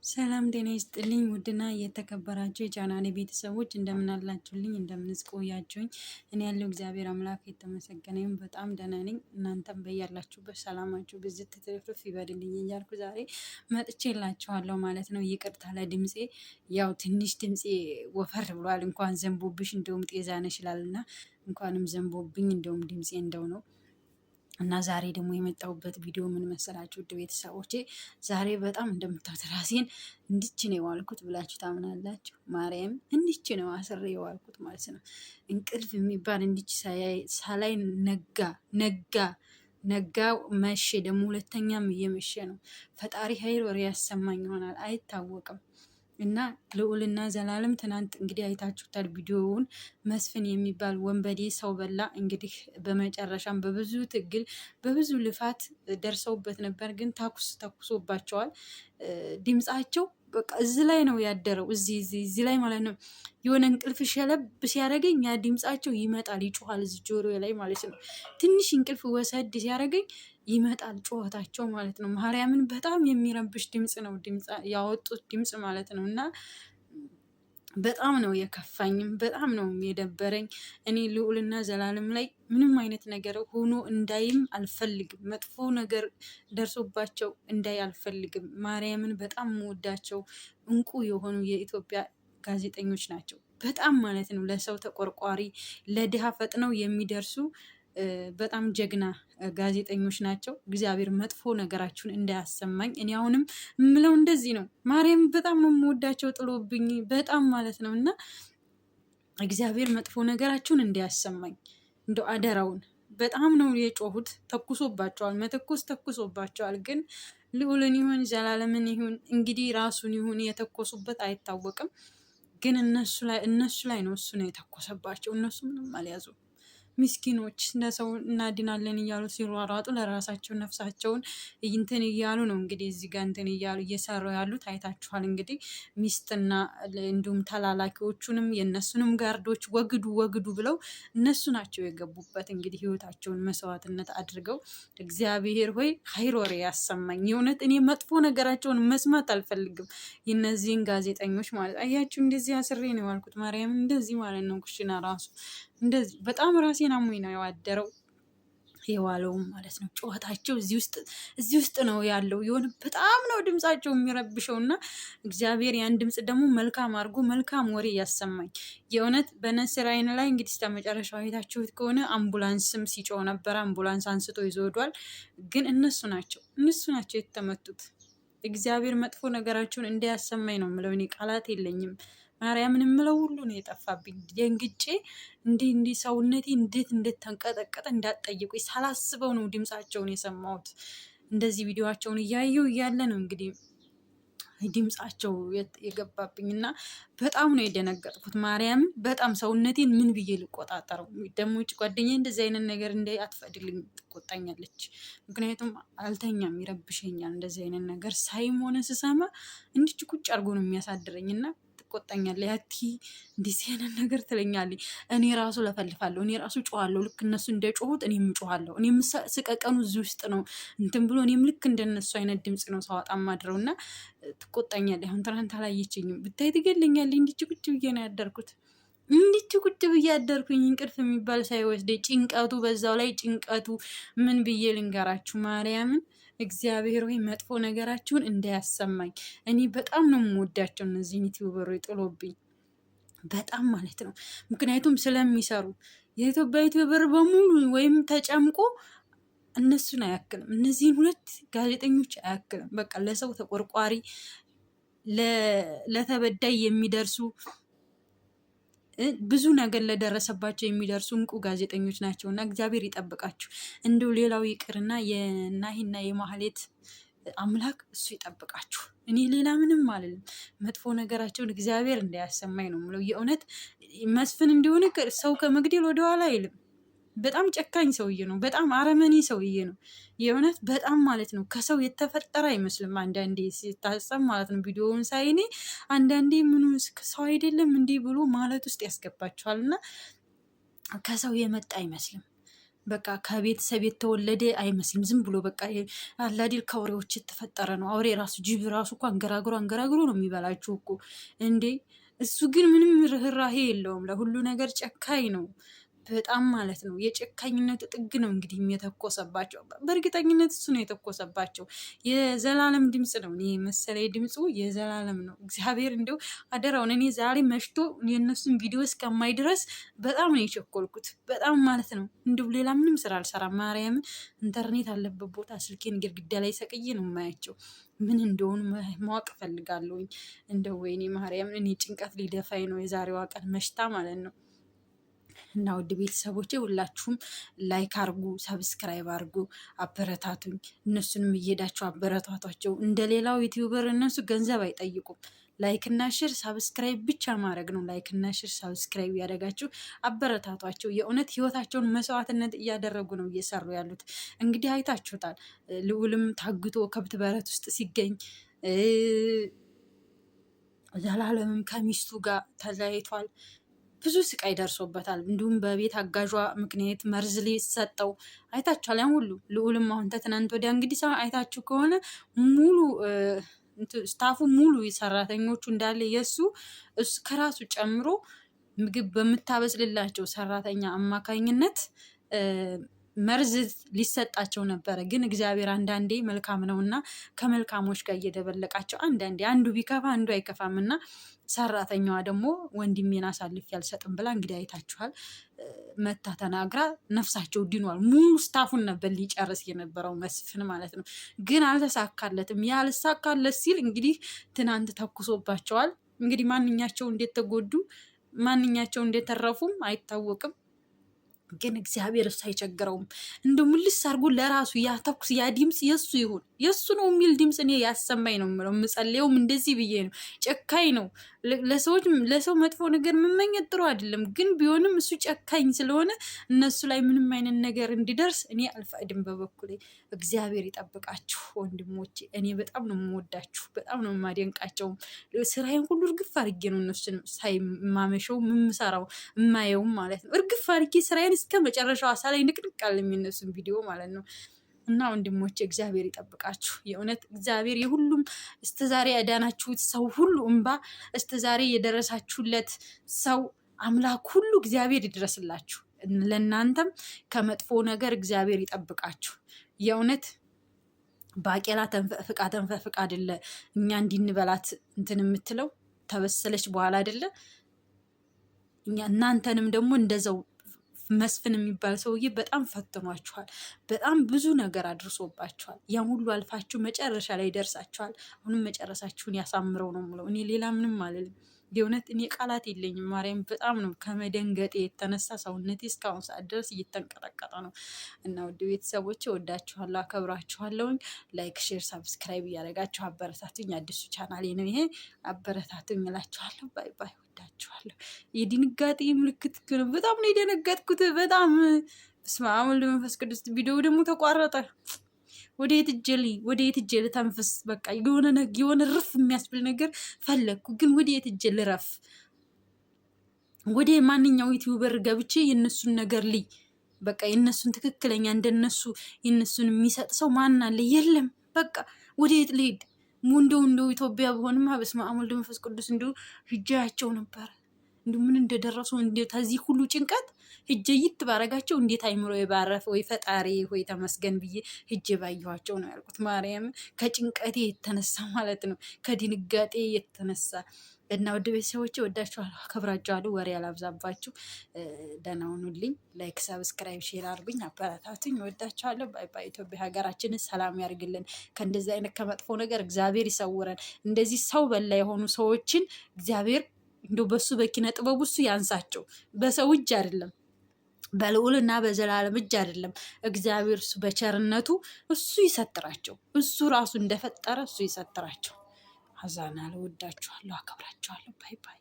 ሰላም ጤና ይስጥልኝ ውድና የተከበራችሁ የቻናሌ ቤተሰቦች እንደምን አላችሁልኝ? እንደምንስ ቆያችሁኝ? እኔ ያለው እግዚአብሔር አምላክ የተመሰገነ ይሁን በጣም ደህና ነኝ። እናንተም በያላችሁበት ሰላማችሁ ብዝት ትርፍርፍ ይበልልኝ እያልኩ ዛሬ መጥቼላችኋለሁ ማለት ነው። ይቅርታ ለድምፄ፣ ያው ትንሽ ድምፄ ወፈር ብሏል። እንኳን ዘንቦብሽ እንደውም ጤዛ ነሽ ይላልና እንኳንም ዘንቦብኝ እንደውም ድምፄ እንደው ነው። እና ዛሬ ደግሞ የመጣሁበት ቪዲዮ ምን መሰላችሁ ውድ ቤተሰቦቼ? ዛሬ በጣም እንደምታዩት ራሴን እንዲች ነው የዋልኩት ብላችሁ ታምናላችሁ? ማርያም እንዲች ነው አስሬ የዋልኩት ማለት ነው። እንቅልፍ የሚባል እንዲች ሳላይ ነጋ ነጋ ነጋ መሸ። ደግሞ ሁለተኛም እየመሸ ነው። ፈጣሪ ኃይል ወሬ ያሰማኝ ይሆናል አይታወቅም። እና ልዑልና ዘላለም ትናንት እንግዲህ አይታችሁታል ቪዲዮውን። መስፍን የሚባል ወንበዴ ሰው በላ እንግዲህ በመጨረሻም በብዙ ትግል በብዙ ልፋት ደርሰውበት ነበር፣ ግን ተኩሶባቸዋል። ድምፃቸው በቃ እዚህ ላይ ነው ያደረው፣ እዚህ ላይ ማለት ነው። የሆነ እንቅልፍ ሸለብ ሲያደርገኝ ያ ድምፃቸው ይመጣል፣ ይጮኋል እዚህ ጆሮ ላይ ማለት ነው። ትንሽ እንቅልፍ ወሰድ ሲያደርገኝ ይመጣል ጩኸታቸው ማለት ነው። ማርያምን በጣም የሚረብሽ ድምፅ ነው ያወጡት ድምፅ ማለት ነው። እና በጣም ነው የከፋኝም በጣም ነው የደበረኝ። እኔ ልዑልና ዘላለም ላይ ምንም አይነት ነገር ሆኖ እንዳይም አልፈልግም። መጥፎ ነገር ደርሶባቸው እንዳይ አልፈልግም። ማርያምን በጣም መወዳቸው እንቁ የሆኑ የኢትዮጵያ ጋዜጠኞች ናቸው። በጣም ማለት ነው ለሰው ተቆርቋሪ፣ ለድሃ ፈጥነው የሚደርሱ በጣም ጀግና ጋዜጠኞች ናቸው። እግዚአብሔር መጥፎ ነገራችሁን እንዳያሰማኝ። እኔ አሁንም የምለው እንደዚህ ነው። ማርያም በጣም ነው የምወዳቸው ጥሎብኝ በጣም ማለት ነው። እና እግዚአብሔር መጥፎ ነገራችሁን እንዳያሰማኝ እንደው አደራውን። በጣም ነው የጮሁት። ተኩሶባቸዋል፣ መተኮስ ተኩሶባቸዋል። ግን ልዑልን ይሁን ዘላለምን ይሁን እንግዲህ ራሱን ይሁን የተኮሱበት አይታወቅም። ግን እነሱ ላይ ነው እሱ ነው የተኮሰባቸው። እነሱ ምንም አልያዙም። ምስኪኖች ለሰው እናድናለን እያሉ ሲሯሯጡ ለራሳቸው ነፍሳቸውን እንትን እያሉ ነው እንግዲህ እዚህ ጋር እንትን እያሉ እየሰሩ ያሉት አይታችኋል። እንግዲህ ሚስትና እንዲሁም ተላላኪዎቹንም የእነሱንም ጋርዶች ወግዱ ብለው እነሱ ናቸው የገቡበት። እንግዲህ ህይወታቸውን መስዋዕትነት አድርገው እግዚአብሔር ሆይ ኸይር ወሬ ያሰማኝ። የእውነት እኔ መጥፎ ነገራቸውን መስማት አልፈልግም። የነዚህን ጋዜጠኞች ማለት አያችሁ፣ እንደዚህ አስሬ ነው የዋልኩት። ማርያም እንደዚህ ማለት ነው። ኩሽና ራሱ እንደዚህ በጣም ራሴን አሞኝ ነው ያደረው የዋለውም ማለት ነው። ጩኸታቸው እዚህ ውስጥ ነው ያለው። የሆነ በጣም ነው ድምጻቸው የሚረብሸው። እና እግዚአብሔር ያን ድምጽ ደግሞ መልካም አድርጎ መልካም ወሬ ያሰማኝ። የእውነት በነስር አይን ላይ እንግዲህ እስከመጨረሻው አይታችሁት ከሆነ አምቡላንስም ሲጮህ ነበር። አምቡላንስ አንስቶ ይዞ ሄዷል። ግን እነሱ ናቸው የተመቱት። እግዚአብሔር መጥፎ ነገራቸውን እንዳያሰማኝ ነው የምለው። እኔ ቃላት የለኝም። ማርያምን የምለው ሁሉ ነው የጠፋብኝ። ደንግጬ እንዲህ ሰውነቴ እንዴት ተንቀጠቀጠ እንዳትጠይቁኝ። ሳላስበው ነው ድምፃቸውን የሰማሁት። እንደዚህ ቪዲዮቸውን እያየው እያለ ነው እንግዲህ ድምፃቸው የገባብኝ እና በጣም ነው የደነገጥኩት። ማርያምን በጣም ሰውነቴን ምን ብዬ ልቆጣጠረው? ደግሞ ውጭ ጓደኛዬ እንደዚህ አይነት ነገር አትፈቅድልኝ፣ ትቆጣኛለች። ምክንያቱም አልተኛም፣ ይረብሸኛል። እንደዚህ አይነት ነገር ሳይም ሆነ ስሰማ እንዲች ቁጭ አድርጎ ነው የሚያሳድረኝ እና ትቆጣኛለች። ያቲ እንደዚህ አይነት ነገር ትለኛለች። እኔ ራሱ ለፈልፋለሁ፣ እኔ ራሱ ጮኋለሁ። ልክ እነሱ እንደጮሁት እኔም ጮኋለሁ። እኔም ስቀቀኑ እዚህ ውስጥ ነው እንትን ብሎ እኔም ልክ እንደነሱ አይነት ድምፅ ነው ሳወጣ ማድረው እና ትቆጣኛለች። አሁን ትናንት አላየችኝም ብታይ ትገለኛለች። እንዲች ቁጭ ብዬ ነው ያደርኩት። እንዲች ቁጭ ብዬ ያደርኩኝ እንቅልፍ የሚባል ሳይወስደ ጭንቀቱ፣ በዛው ላይ ጭንቀቱ ምን ብዬ ልንገራችሁ ማርያምን። እግዚአብሔር ወይ መጥፎ ነገራችሁን እንዳያሰማኝ። እኔ በጣም ነው የምወዳቸው እነዚህን ዩቲዩበሮች ጥሎብኝ በጣም ማለት ነው። ምክንያቱም ስለሚሰሩ የኢትዮጵያ ዩቲዩበር በሙሉ ወይም ተጨምቆ እነሱን አያክልም። እነዚህን ሁለት ጋዜጠኞች አያክልም። በቃ ለሰው ተቆርቋሪ፣ ለተበዳይ የሚደርሱ ብዙ ነገር ለደረሰባቸው የሚደርሱ እንቁ ጋዜጠኞች ናቸው እና እግዚአብሔር ይጠብቃችሁ። እንዲሁ ሌላው ይቅርና የናሂና የማህሌት አምላክ እሱ ይጠብቃችሁ። እኔ ሌላ ምንም አልልም። መጥፎ ነገራቸውን እግዚአብሔር እንዳያሰማኝ ነው የምለው። የእውነት መስፍን እንደሆነ ሰው ከመግደል ወደኋላ አይልም። በጣም ጨካኝ ሰውዬ ነው። በጣም አረመኔ ሰውዬ ነው። የእውነት በጣም ማለት ነው። ከሰው የተፈጠረ አይመስልም አንዳንዴ ሲታሰብ ማለት ነው። ቪዲዮውን ሳይኔ አንዳንዴ ምኑ ሰው አይደለም እንዲህ ብሎ ማለት ውስጥ ያስገባቸዋል እና ከሰው የመጣ አይመስልም። በቃ ከቤተሰብ የተወለደ አይመስልም። ዝም ብሎ በቃ አላዲል ከአውሬዎች የተፈጠረ ነው። አውሬ ራሱ ጅብ ራሱ እኮ አንገራግሮ ነው የሚበላችሁ እኮ እንዴ። እሱ ግን ምንም ርህራሄ የለውም። ለሁሉ ነገር ጨካኝ ነው በጣም ማለት ነው። የጨካኝነቱ ጥግ ነው እንግዲህ የተኮሰባቸው። በእርግጠኝነት እሱ ነው የተኮሰባቸው። የዘላለም ድምፅ ነው እኔ መሰለኝ፣ ድምፁ የዘላለም ነው። እግዚአብሔር እንደው አደራውን እኔ ዛሬ መሽቶ የእነሱን ቪዲዮ እስከማይ ድረስ በጣም ነው የቸኮልኩት፣ በጣም ማለት ነው። እንደው ሌላ ምንም ስራ አልሰራም። ማርያምን ኢንተርኔት አለበት ቦታ ስልኬን ግድግዳ ላይ ሰቅዬ ነው የማያቸው። ምን እንደሆኑ ማወቅ እፈልጋለሁኝ። እንደው ወይኔ ማርያምን እኔ ጭንቀት ሊደፋኝ ነው የዛሬዋ ቀን መሽታ ማለት ነው። እና ውድ ቤተሰቦቼ ሁላችሁም ላይክ አርጉ፣ ሰብስክራይብ አርጉ፣ አበረታቱኝ። እነሱንም እየሄዳችሁ አበረታቷቸው። እንደ ሌላው ዩቲዩበር እነሱ ገንዘብ አይጠይቁም። ላይክ እና ሽር ሰብስክራይብ ብቻ ማድረግ ነው። ላይክ እና ሽር ሰብስክራይብ ያደረጋችሁ አበረታቷቸው። የእውነት ህይወታቸውን መስዋዕትነት እያደረጉ ነው እየሰሩ ያሉት። እንግዲህ አይታችሁታል። ልዑልም ታግቶ ከብት በረት ውስጥ ሲገኝ ዘላለምም ከሚስቱ ጋር ተለያይቷል። ብዙ ስቃይ ደርሶበታል። እንዲሁም በቤት አጋዧ ምክንያት መርዝ ሊሰጠው አይታችኋል። ያን ሁሉ ልዑልም አሁን ተትናንት ወዲያ እንግዲህ ሰው አይታችሁ ከሆነ ሙሉ ስታፉ ሙሉ ሰራተኞቹ እንዳለ የእሱ ከራሱ ጨምሮ ምግብ በምታበስልላቸው ሰራተኛ አማካኝነት መርዝ ሊሰጣቸው ነበረ። ግን እግዚአብሔር አንዳንዴ መልካም ነው እና ከመልካሞች ጋር እየደበለቃቸው አንዳንዴ አንዱ ቢከፋ አንዱ አይከፋም እና ሰራተኛዋ ደግሞ ወንድሜን አሳልፌ አልሰጥም ብላ እንግዲህ አይታችኋል፣ መታ ተናግራ ነፍሳቸው ድኗል። ሙሉ ስታፉን ነበር ሊጨርስ የነበረው መስፍን ማለት ነው። ግን አልተሳካለትም። ያልሳካለት ሲል እንግዲህ ትናንት ተኩሶባቸዋል። እንግዲህ ማንኛቸው እንዴት ተጎዱ ማንኛቸው እንዴት ተረፉም አይታወቅም። ግን እግዚአብሔር እሱ አይቸግረውም። እንደ ምልስ አድርጎ ለራሱ ያ ተኩስ ያ ድምፅ የሱ ይሁን የሱ ነው የሚል ድምፅ እኔ ያሰማኝ ነው የምለው። የምጸልየውም እንደዚህ ብዬ ነው። ጨካኝ ነው። ለሰው መጥፎ ነገር መመኘት ጥሩ አይደለም። ግን ቢሆንም እሱ ጨካኝ ስለሆነ እነሱ ላይ ምንም አይነት ነገር እንዲደርስ እኔ አልፈቅድም በበኩሌ። እግዚአብሔር ይጠብቃችሁ ወንድሞቼ። እኔ በጣም ነው የምወዳችሁ፣ በጣም ነው የማደንቃቸውም። ስራዬን ሁሉ እርግፍ አድርጌ ነው እነሱን ሳይ የማመሸው የምሰራው የማየውም ማለት ነው። እርግፍ አድርጌ ስራዬን እስከ መጨረሻው አሳላይ ንቅንቅ አለ የሚነሱን ቪዲዮ ማለት ነው። እና ወንድሞቼ እግዚአብሔር ይጠብቃችሁ። የእውነት እግዚአብሔር የሁሉም እስተዛሬ ያዳናችሁት ሰው ሁሉ እንባ እስተዛሬ የደረሳችሁለት ሰው አምላክ ሁሉ እግዚአብሔር ይድረስላችሁ። ለእናንተም ከመጥፎ ነገር እግዚአብሔር ይጠብቃችሁ። የእውነት ባቄላ ተንፈፍቃ አይደለ እኛ እንዲንበላት እንትን የምትለው ተበሰለች በኋላ አይደለ እኛ እናንተንም ደግሞ እንደዛው መስፍን የሚባል ሰውዬ በጣም ፈትኗችኋል። በጣም ብዙ ነገር አድርሶባችኋል። ያን ሁሉ አልፋችሁ መጨረሻ ላይ ደርሳችኋል። አሁንም መጨረሳችሁን ያሳምረው ነው የምለው። እኔ ሌላ ምንም አልልም። የእውነት እኔ ቃላት የለኝም። ማርያም በጣም ነው ከመደንገጤ የተነሳ ሰውነቴ እስካሁን ሰዓት ድረስ እየተንቀጠቀጠ ነው። እና ውድ ቤተሰቦች ወዳችኋለሁ፣ አከብራችኋለሁኝ። ላይክ፣ ሼር፣ ሰብስክራይብ እያደረጋችሁ አበረታቱኝ። አዲሱ ቻናሌ ነው ይሄ፣ አበረታቱኝ እላችኋለሁ። ባይ ባይ። ወዳችኋለሁ። የድንጋጤ ምልክት ነው። በጣም ነው የደነገጥኩት። በጣም በስመ አብ ወወልድ ወመንፈስ ቅዱስ። ቪዲዮ ደግሞ ተቋረጠ። ወደ የት እጄ ልተንፍስ? በቃ የሆነ ርፍ የሚያስብል ነገር ፈለግኩ፣ ግን ወደ የት እጄ ልረፍ? ወደ ማንኛው ዩቲዩበር ገብቼ የእነሱን ነገር ልይ? በቃ የእነሱን ትክክለኛ እንደነሱ የእነሱን የሚሰጥ ሰው ማን አለ? የለም። በቃ ወደ የት ልሄድ? እንደው ኢትዮጵያ በሆንማ በስመ አብ ወወልድ ወመንፈስ ቅዱስ እንደው ሂጃያቸው ነበረ። እንደው ምን እንደደረሱ ከዚህ ሁሉ ጭንቀት ሂጄ ይት ባረጋቸው እንዴት አይምሮ የባረፈ ወይ ፈጣሪ ወይ ተመስገን ብዬ ሂጄ ባየኋቸው ነው ያልኩት። ማርያም ከጭንቀቴ የተነሳ ማለት ነው፣ ከድንጋጤ የተነሳ። እና ውድ ቤተሰቦቼ ወዳችኋለሁ፣ አከብራችኋለሁ። ወሬ ያላብዛባችሁ። ደህና ሁኑልኝ። ላይክ፣ ሰብስክራይብ፣ ሼር አድርጉኝ፣ አበረታቱኝ። ወዳችኋለሁ። ባይ ባይ። ኢትዮጵያ ሀገራችንን ሰላም ያርግልን። ከእንደዚህ አይነት ከመጥፎ ነገር እግዚአብሔር ይሰውረን። እንደዚህ ሰው በላ የሆኑ ሰዎችን እግዚአብሔር እንደው በሱ በኪነ ጥበቡ እሱ ያንሳቸው። በሰው እጅ አይደለም፣ በልዑልና በዘላለም እጅ አይደለም። እግዚአብሔር እሱ በቸርነቱ እሱ ይሰጥራቸው። እሱ ራሱ እንደፈጠረ እሱ ይሰጥራቸው። አዛና ለወዳችኋለሁ፣ አከብራችኋለሁ። ባይ ባይ።